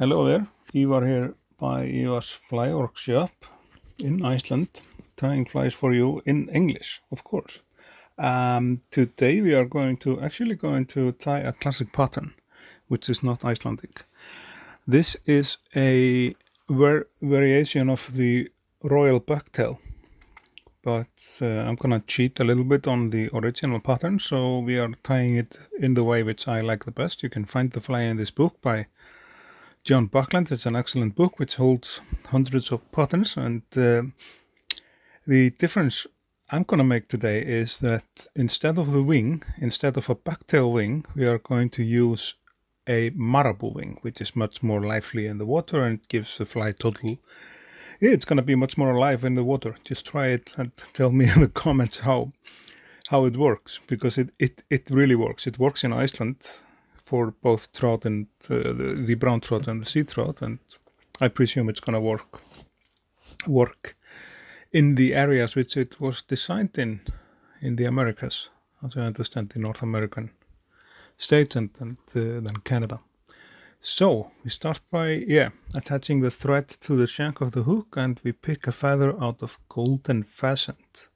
Hello there, Ívar here by Ívar's Fly Workshop in Iceland, tying flies for you in English, of course. Today we are going to tie a classic pattern, which is not Icelandic. This is a variation of the royal bucktail, but I'm gonna cheat a little bit on the original pattern, so we are tying it in the way which I like the best. You can find the fly in this book by John Buckland. It's an excellent book which holds hundreds of patterns, and the difference I'm going to make today is that instead of a bucktail wing, we are going to use a marabou wing, which is much more lively in the water and gives the fly total. It's going to be much more alive in the water. Just try it and tell me in the comments how it works, because it really works. It works in Iceland for both trout and the brown trout and the sea trout, and I presume it's going to work in the areas which it was designed in the Americas, as I understand, the North American states and then Canada. So we start by attaching the thread to the shank of the hook, and we pick a feather out of golden pheasant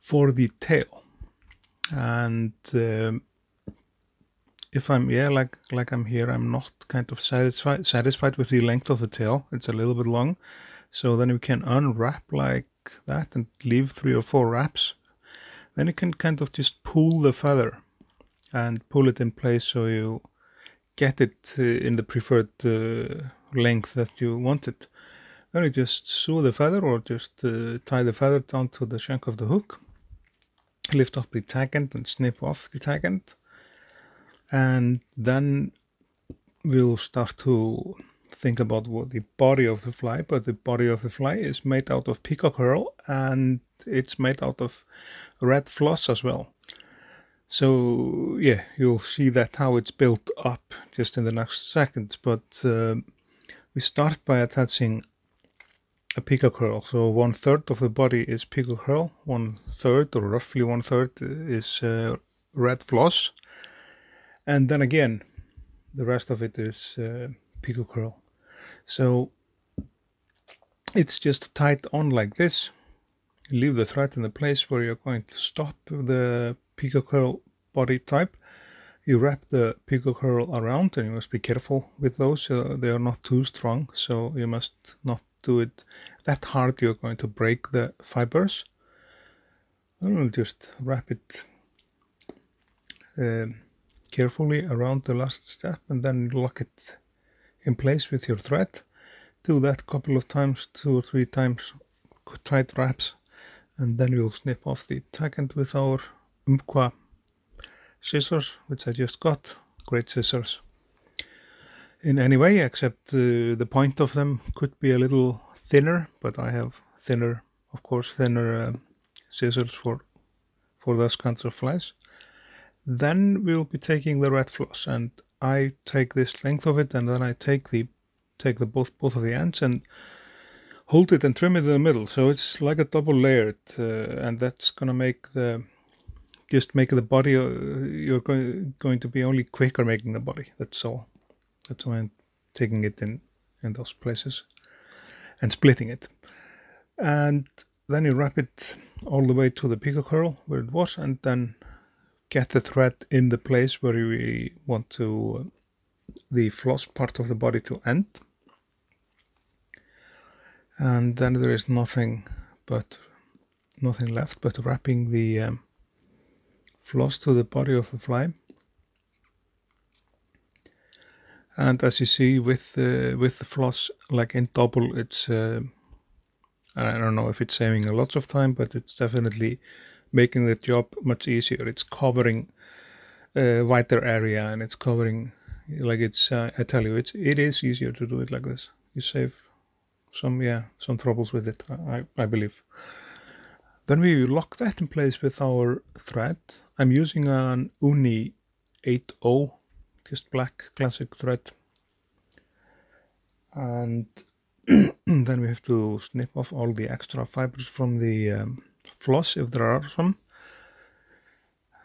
for the tail. And if I'm like I'm here, I'm not kind of satisfied with the length of the tail. It's a little bit long, so then you can unwrap like that and leave 3 or 4 wraps. Then you can kind of just pull the feather and pull it in place so you get it in the preferred length that you want it. Then you just sew the feather, or just tie the feather down to the shank of the hook, lift up the tag end and snip off the tag end. And then we'll start to think about the body of the fly, but the body of the fly is made out of peacock hearl, and it's made out of red floss as well. So yeah, you'll see that how it's built up just in the next second, but we start by attaching a peacock hearl. So 1/3 of the body is peacock hearl, 1/3 or roughly 1/3 is red floss. And then again, the rest of it is peacock hearl. So it's just tied on like this. Leave the thread in the place where you're going to stop the peacock hearl body type. You wrap the peacock hearl around, and you must be careful with those. They are not too strong, so you must not do it that hard. You're going to break the fibers. Then we'll just wrap it carefully around the last step, and then lock it in place with your thread. Do that a couple of times, 2 or 3 times, tight wraps, and then you'll snip off the tag end with our Umqua scissors, which I just got. Great scissors in any way, except the point of them could be a little thinner, but I have thinner scissors for those kinds of flies. Then we'll be taking the red floss, and I take this length of it, and then I take both of the ends and hold it and trim it in the middle. So it's like a double layered, and that's gonna make the body. You're going to be only quicker making the body. That's all. That's why I'm taking it in those places and splitting it. And then you wrap it all the way to the peacock hearl where it was, and then get the thread in the place where we want to the floss part of the body to end. And then there is nothing left but wrapping the floss to the body of the fly. And as you see, with the floss like in double, it's I don't know if it's saving a lot of time, but it's definitely making the job much easier. It's covering a wider area, and it's covering, like it's I tell you, it is easier to do it like this. You save some troubles with it, I believe. Then we lock that in place with our thread. I'm using an Uni 8.0, just black classic thread. And then we have to snip off all the extra fibers from the floss, if there are some.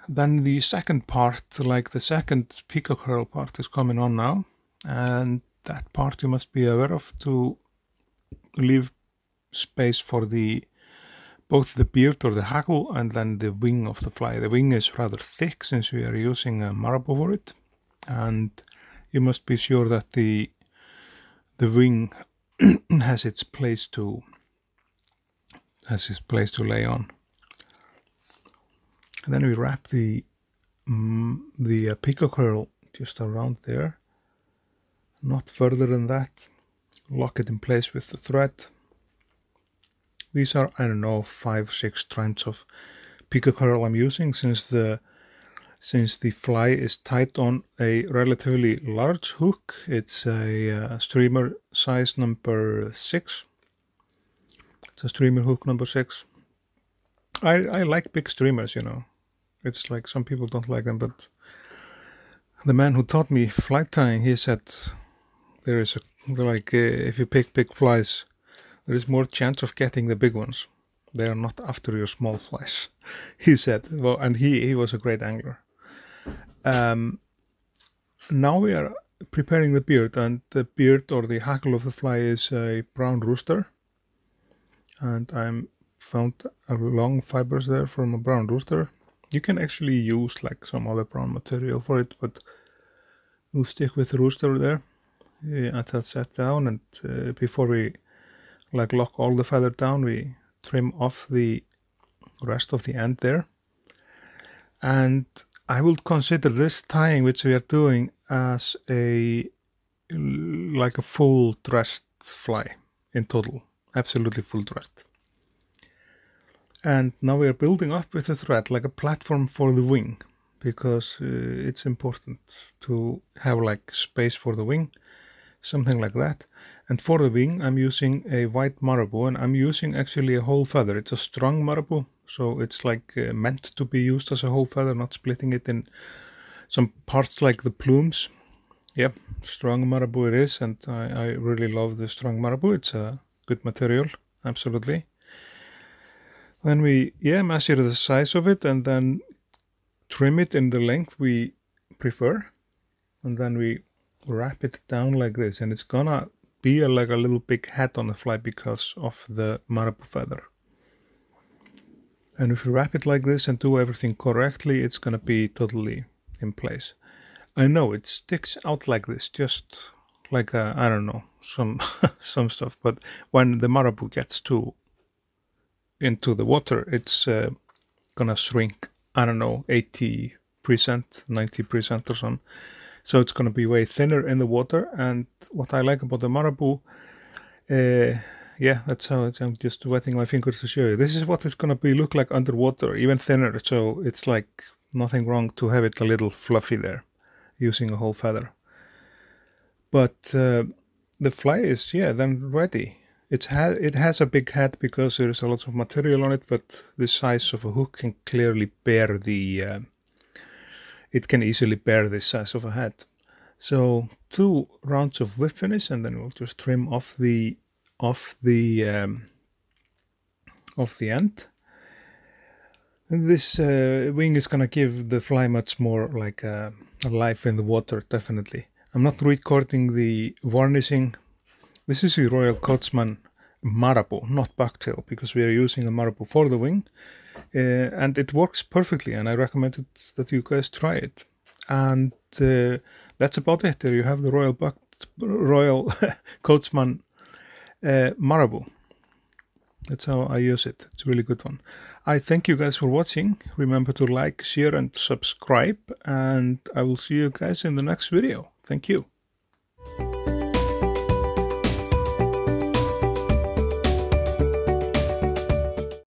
Then the second part, like the second peacock hearl part, is coming on now, and that part you must be aware of, to leave space for both the beard or the hackle and then the wing of the fly. The wing is rather thick since we are using a marabou for it, and you must be sure that the wing has its place to lay on. And then we wrap the peacock hearl just around there, not further than that. Lock it in place with the thread. These are, I don't know, 5-6 strands of peacock hearl I'm using, since the fly is tied on a relatively large hook. It's a streamer size number 6. It's a streamer hook number 6. I like big streamers, you know. It's like some people don't like them, but the man who taught me fly tying, he said there is if you pick big flies, there is more chance of getting the big ones. They are not after your small flies, he said. Well, and he was a great angler. Now we are preparing the beard, and the beard or the hackle of the fly is a brown rooster. And I found a long fibers there from a brown rooster. You can actually use like some other brown material for it, but we'll stick with the rooster there. Attach that down, and before we lock all the feather down, we trim off the rest of the end there. And I would consider this tying which we are doing as a full dressed fly in total, absolutely full dressed. And now we are building up with the thread like a platform for the wing, because it's important to have like space for the wing, something like that. And for the wing I'm using a white marabou, and I'm using actually a whole feather. It's a strong marabou, so it's like meant to be used as a whole feather, not splitting it in some parts like the plumes. Yeah, strong marabou it is, and I really love the strong marabou. It's a good material, absolutely. Then we measure the size of it and then trim it in the length we prefer, and then we wrap it down like this, and it's gonna be like a little big head on the fly because of the marabou feather. And if you wrap it like this and do everything correctly, it's gonna be totally in place. I know it sticks out like this, just like I don't know, some some stuff, but when the marabou gets into the water, it's gonna shrink, I don't know, 80%, 90% or something. So it's gonna be way thinner in the water. And what I like about the marabou, that's how it's, I'm just wetting my fingers to show you. This is what it's gonna look like underwater, even thinner. So it's like nothing wrong to have it a little fluffy there, using a whole feather. But the fly is then ready. It has a big head because there is a lot of material on it, but the size of a hook can clearly bear it can easily bear this size of a head. So 2 rounds of whip finish, and then we'll just trim off the end. And this wing is gonna give the fly much more like a life in the water, definitely. I'm not recording the varnishing. This is a Royal Coachman Marabou, not bucktail, because we are using a marabou for the wing. And it works perfectly, and I recommend that you guys try it. And that's about it. There you have the Royal Coachman Marabou. That's how I use it. It's a really good one. I thank you guys for watching. Remember to like, share, and subscribe, and I will see you guys in the next video. Thank you.